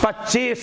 25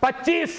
25